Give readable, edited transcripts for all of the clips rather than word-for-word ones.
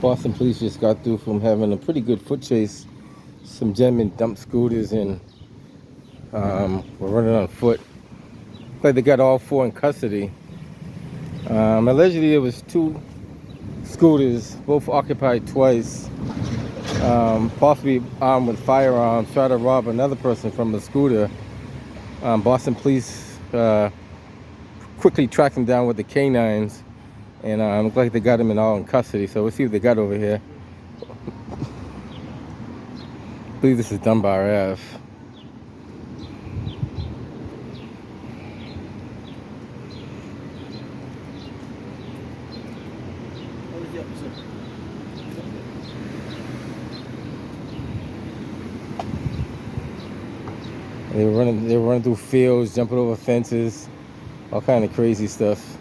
Boston police just got through from having a pretty good foot chase. Some gentlemen dumped scooters and were running on foot. Like they got all four in custody. Allegedly, there was two scooters, both occupied twice, possibly armed with firearms, try to rob another person from the scooter. Boston police quickly tracked them down with the canines, and looked like they got them all in custody. So we'll see what they got over here. I believe this is Dunbar Ave. They were running through fields, jumping over fences, all kind of crazy stuff.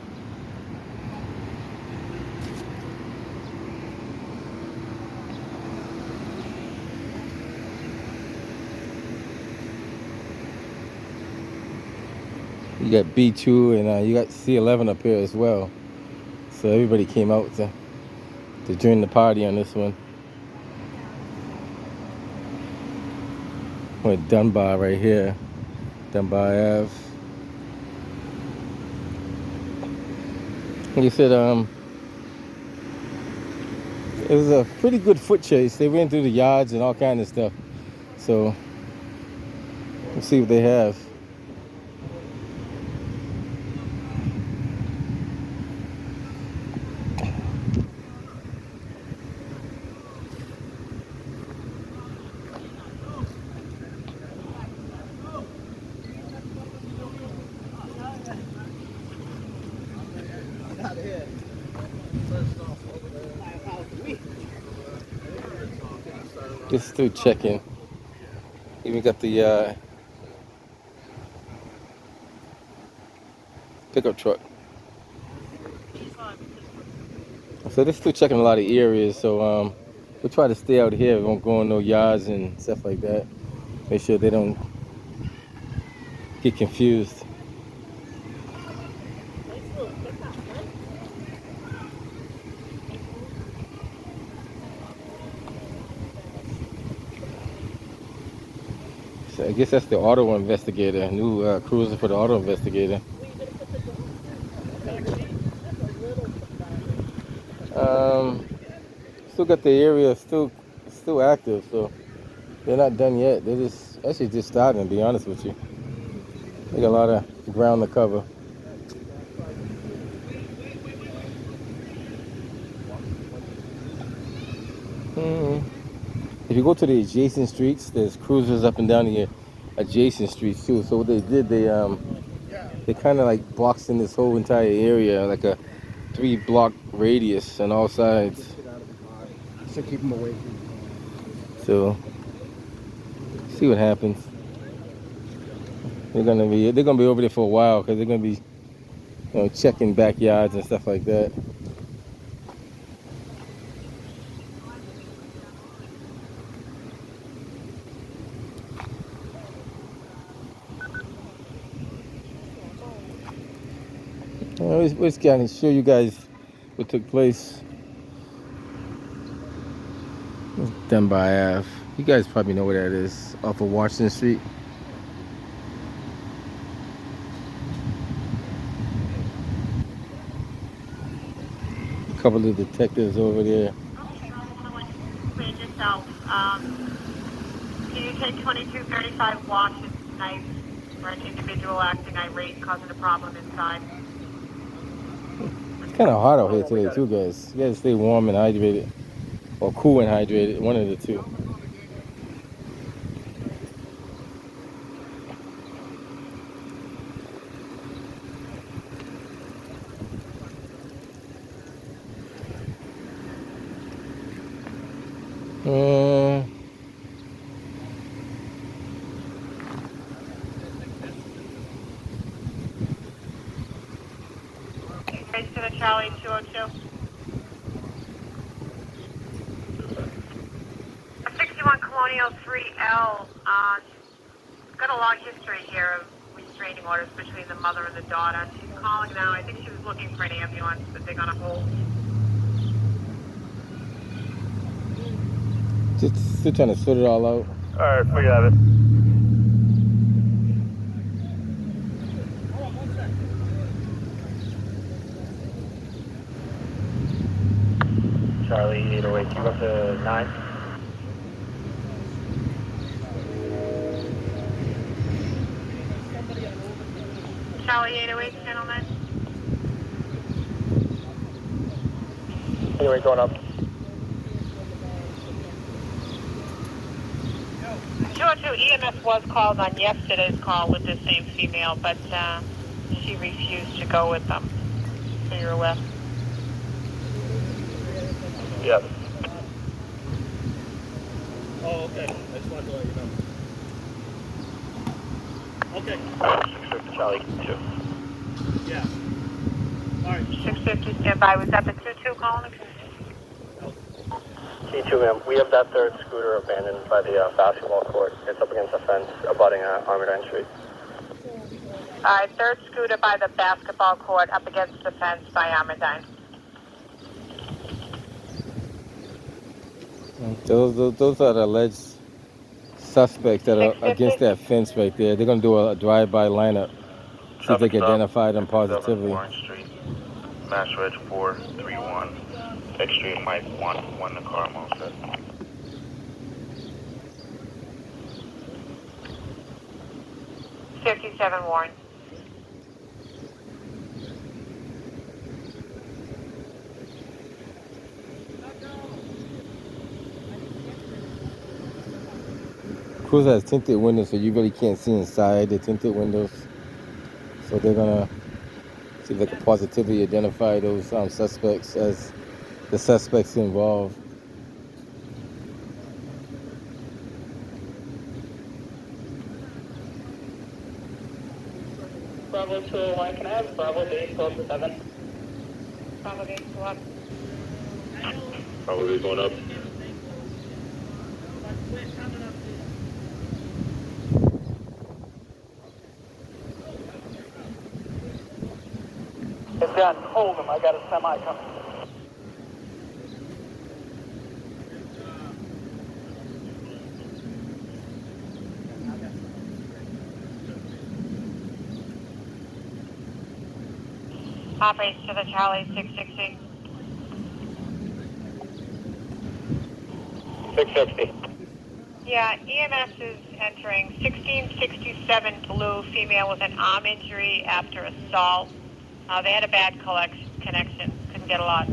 You got B2 and you got C11 up here as well. So everybody came out to join the party on this one. With Dunbar right here, Dunbar Ave. Like I said, it was a pretty good foot chase. They ran through the yards and all kinds of stuff. So let's see what they have. Just still checking. Even got the pickup truck. So they're still checking a lot of areas. So we'll try to stay out here. We won't go in no yards and stuff like that. Make sure they don't get confused. So I guess that's the auto investigator, new cruiser for the auto investigator. Still got the area still active, so they're not done yet. They just starting, to be honest with you. They got a lot of ground to cover. If you go to the adjacent streets, there's cruisers up and down the adjacent streets too. So what they did, they kind of like boxed in this whole entire area, like a 3-block radius on all sides. So keep them away. So see what happens. They're gonna be over there for a while because they're gonna be, checking backyards and stuff like that. We're just gonna show you guys what took place. Dunbar Ave. You guys probably know where that is, off of Washington Street. A couple of detectives over there. Explain yourself. Can you take 2235 Washington Knife for an individual acting irate causing a problem inside? It's kind of hot out here today too, guys. You gotta stay warm and hydrated, or cool and hydrated, one of the two. Race to the Charlie 202. 61 Colonial 3L. Got a long history here of restraining orders between the mother and the daughter. She's calling now. I think she was looking for an ambulance, but they're gonna hold. Just still trying to sort it all out. Alright, we got it. Charlie 808, you up to 9? Charlie 808, gentlemen. 808 going up. Sure, too. EMS was called on yesterday's call with the same female, but she refused to go with them. So you're aware. Yes. Oh, okay. I just wanted to let you know. Okay. 650 Charlie 2. Yeah. All right. 650 standby. Was that the 2-2 calling? T2, ma'am. We have that third scooter abandoned by the basketball court. It's up against the fence abutting Armored Entry. All right, third scooter by the basketball court up against the fence by Armadine. Those are the alleged suspects that are 650? against that fence right there. They're gonna do a drive-by lineup, see if they can identify them positively. Warren Street, Mass Reg 431, Extreme Mike 1 the car almost set. '57 Warren. Cruiser has tinted windows, so you really can't see inside the tinted windows. So they're gonna see if they can positively identify those suspects as the suspects involved. Bravo 201, can I have Bravo base code for 7? Bravo base, go up. Probably going up. It's done. Hold him. I got a semi coming. Operates to the Charlie 660. 660. Yeah, EMS is entering 1667 Blue, female with an arm injury after assault. They had a bad connection. Couldn't get a lot.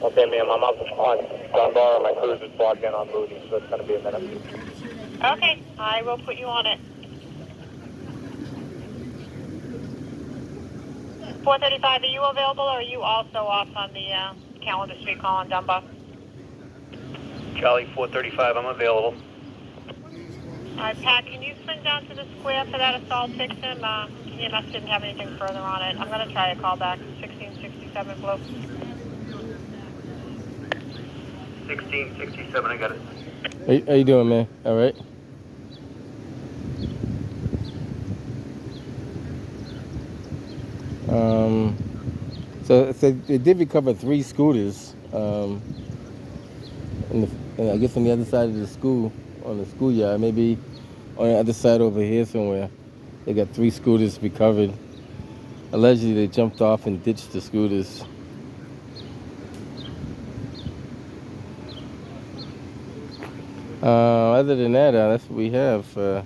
Okay, ma'am, I'm up on Dunbar. My cruise is logged in on Moody, so it's going to be a minute. Okay, I will put you on it. 435, are you available or are you also off on the calendar street call on Dunbar? Charlie 435, I'm available. All right, Pat, can you swing down to the square for that assault victim? EMS didn't have anything further on it. I'm going to try a call back. 1667 Blue. 1667, I got it. How you doing, man? All right. So they did recover 3 scooters. I guess on the other side of the school, on the schoolyard, maybe on the other side over here somewhere. They got 3 scooters recovered. Allegedly, they jumped off and ditched the scooters. Other than that, that's what we have. A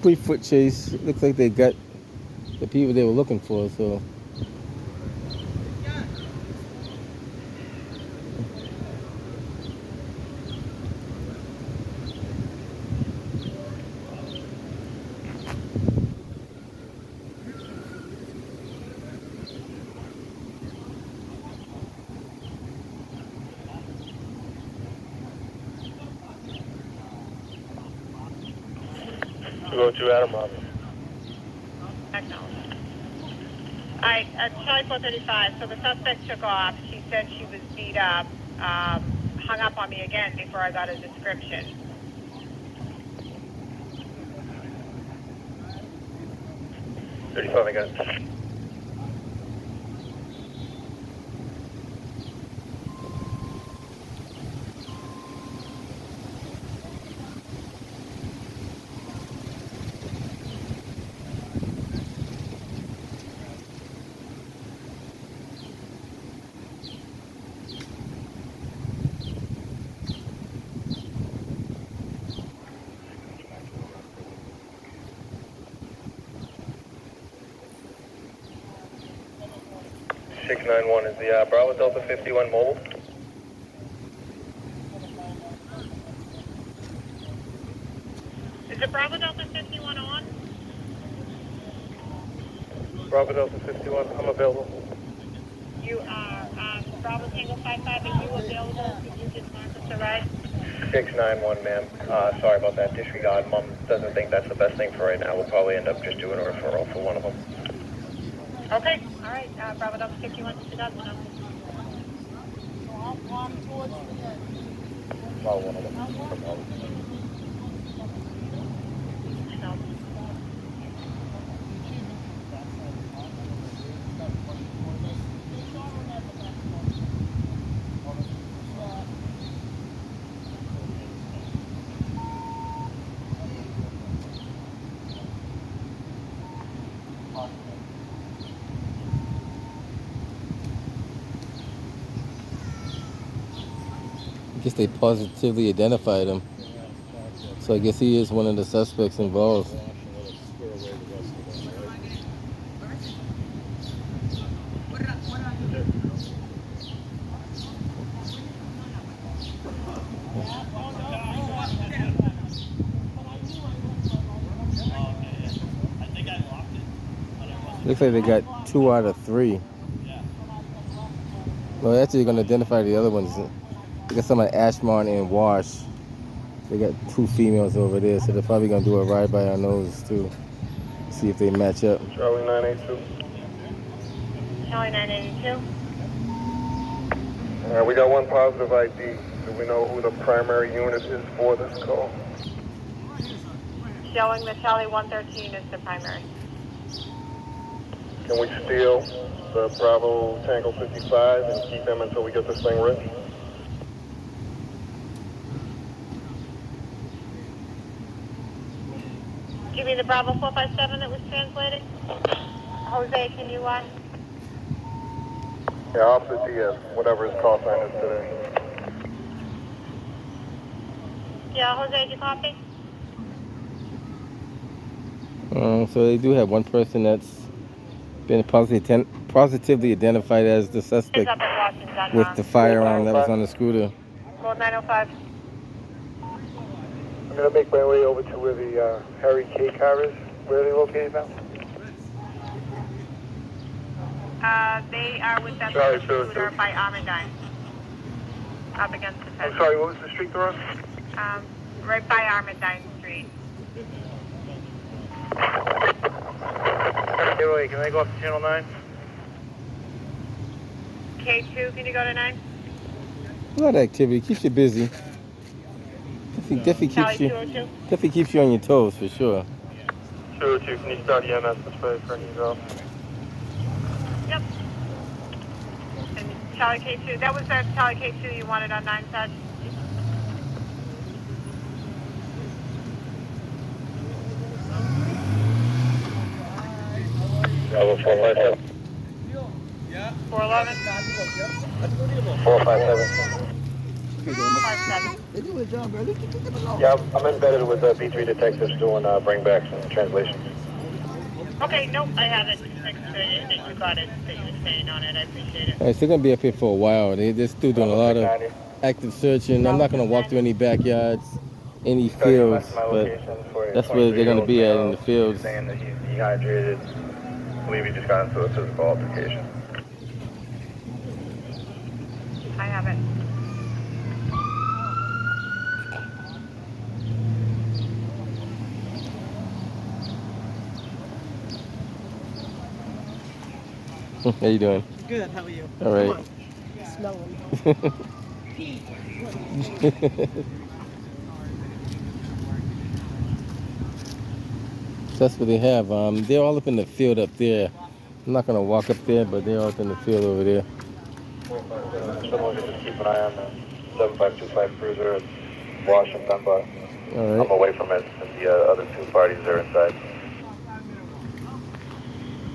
brief foot chase. Looks like they got the people they were looking for. So. Go to Adam Robbins. Acknowledged. All right, Charlie 435. So the suspect took off. She said she was beat up. Hung up on me again before I got a description. I got it. 691 is the Bravo Delta 51 mobile. Is the Bravo Delta 51 on? Bravo Delta 51, I'm available. You are Bravo Tango 55. Are you available? Could you just mark us a ride? 691, ma'am. Sorry about that. Disregard. Mom doesn't think that's the best thing for right now. We'll probably end up just doing a referral for one of them. Okay. All right. Bravo Delta 51 disregard. Well, one of them. No. I guess they positively identified him. So I guess he is one of the suspects involved. Looks like they got 2 out of 3. Well, actually, they're going to identify the other ones. They got some at Ashmont and Wash. They got 2 females over there, so they're probably going to do a ride by on those too. See if they match up. Charlie 982. Charlie 982. We got one positive ID. Do we know who the primary unit is for this call? Showing that Charlie 113 is the primary. Can we steal the Bravo Tango 55 and keep them until we get this thing written? Give me the Bravo 457 that was translated. Jose, can you Yeah, Officer Diaz, whatever his call sign is today. Yeah, Jose, did you copy? So they do have one person that's been positively identified as the It's suspect up at Washington. with the firearm that was on the scooter. Code 905. I'm going to make my way over to where the Harry K car is. Where are they located now? They are with that Charlie scooter 202. by Armadine. Up against the fence. I'm sorry, what was the street they're on? Right by Armadine Street. Hey, wait, can I go up to Channel 9? K2, can you go to 9? A lot of activity keeps you busy. Definitely keeps you on your toes for sure. 202, can you start EMS display for any help? Yep. And Charlie K2, that was that Charlie K2 you wanted on 9 side? Bravo 457. 411? 457. 57. They do a job, bro. Leave them alone. Yeah, I'm embedded with B3 detectives doing bringbacks and translations. Okay, nope, I have it. Thanks that you got it, that you were saying on it. I appreciate it. All right, so they're gonna be up here for a while. They're still doing a lot of active searching. I'm not gonna walk through any backyards, any fields, but that's where they're gonna be at, in the fields. Saying that he's dehydrated. I believe he just got into a physical altercation. I have it. How you doing? Good, how are you? All right. Smell them. That's what they have. They're all up in the field up there. I'm not gonna walk up there, but they're all up in the field over there. Someone can just keep an eye on the 7525 cruiser at Wash and Dunbar. All right. I'm away from it, and the other 2 parties are inside.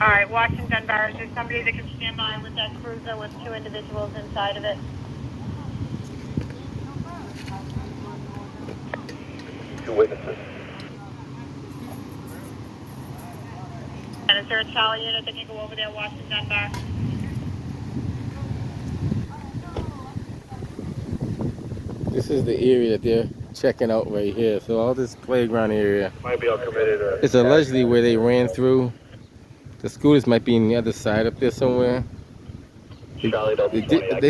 All right, Washington Dunbar, is there somebody that can stand by with that cruiser with 2 individuals inside of it? Two witnesses. And is there a Charlie unit that can go over there, Washington Dunbar? This is the area that they're checking out right here. So all this playground area. Might be all committed. It's allegedly where they ran through. The scooters might be on the other side up there somewhere. They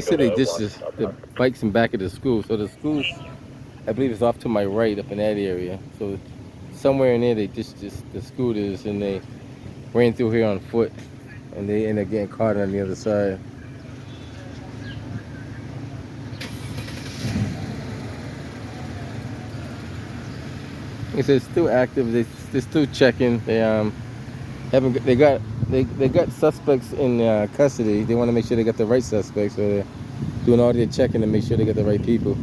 said they ditched the bikes in back of the school. So the schools, I believe, is off to my right up in that area. So somewhere in there they ditched the scooters and they ran through here on foot. And they ended up getting caught on the other side. It's still active. They're still checking. They got suspects in custody. They want to make sure they got the right suspects, so they're doing all their checking to make sure they got the right people.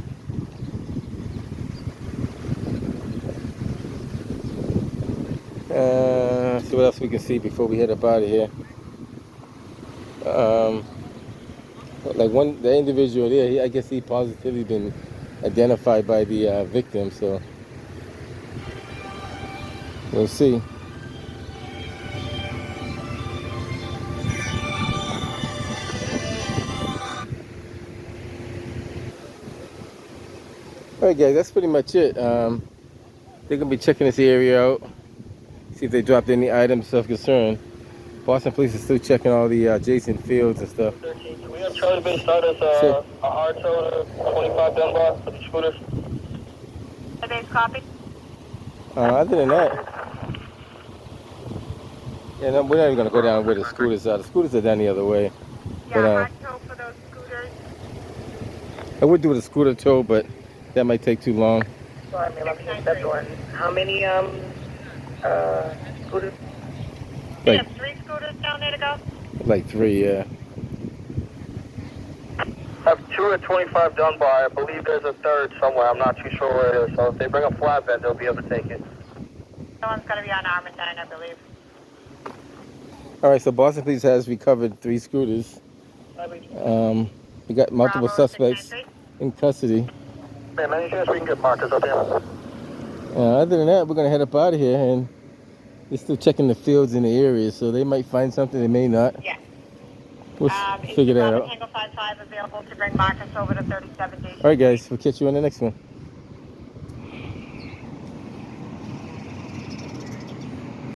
See what else we can see before we head up out of here. Like the individual there, I guess he positively been identified by the victim, so we'll see. Alright guys, that's pretty much it. They're gonna be checking this area out, see if they dropped any items of concern. Boston police is still checking all the adjacent fields and stuff. 13. We have Charlie Bay status a hard tow to 25 Dunbar for the scooters. Today's copy. Other than that, yeah, no, we're not even gonna go down where the scooters are. The scooters are down the other way. Yeah, But, hard tow for those scooters. I would do the scooter tow, but that might take too long. Sorry, man, I'm just that one. How many scooters? We Like, have 3 scooters down there to go. like 3, yeah. I have 2 at 25 Dunbar. I believe there's a third somewhere. I'm not too sure where it is. So if they bring a flatbed, they'll be able to take it. That one's going to be on Armandine, I believe. All right, so Boston Police has recovered 3 scooters. We got multiple Bravo, suspects 693. in custody. Man, any chance we can get Marcus up here? Other than that, we're gonna head up out of here, and they're still checking the fields in the area, so they might find something, they may not. Yeah. We'll figure that Bravo out. Tango 55 available to bring Marcus over to 37D. All right, guys, we'll catch you on the next one.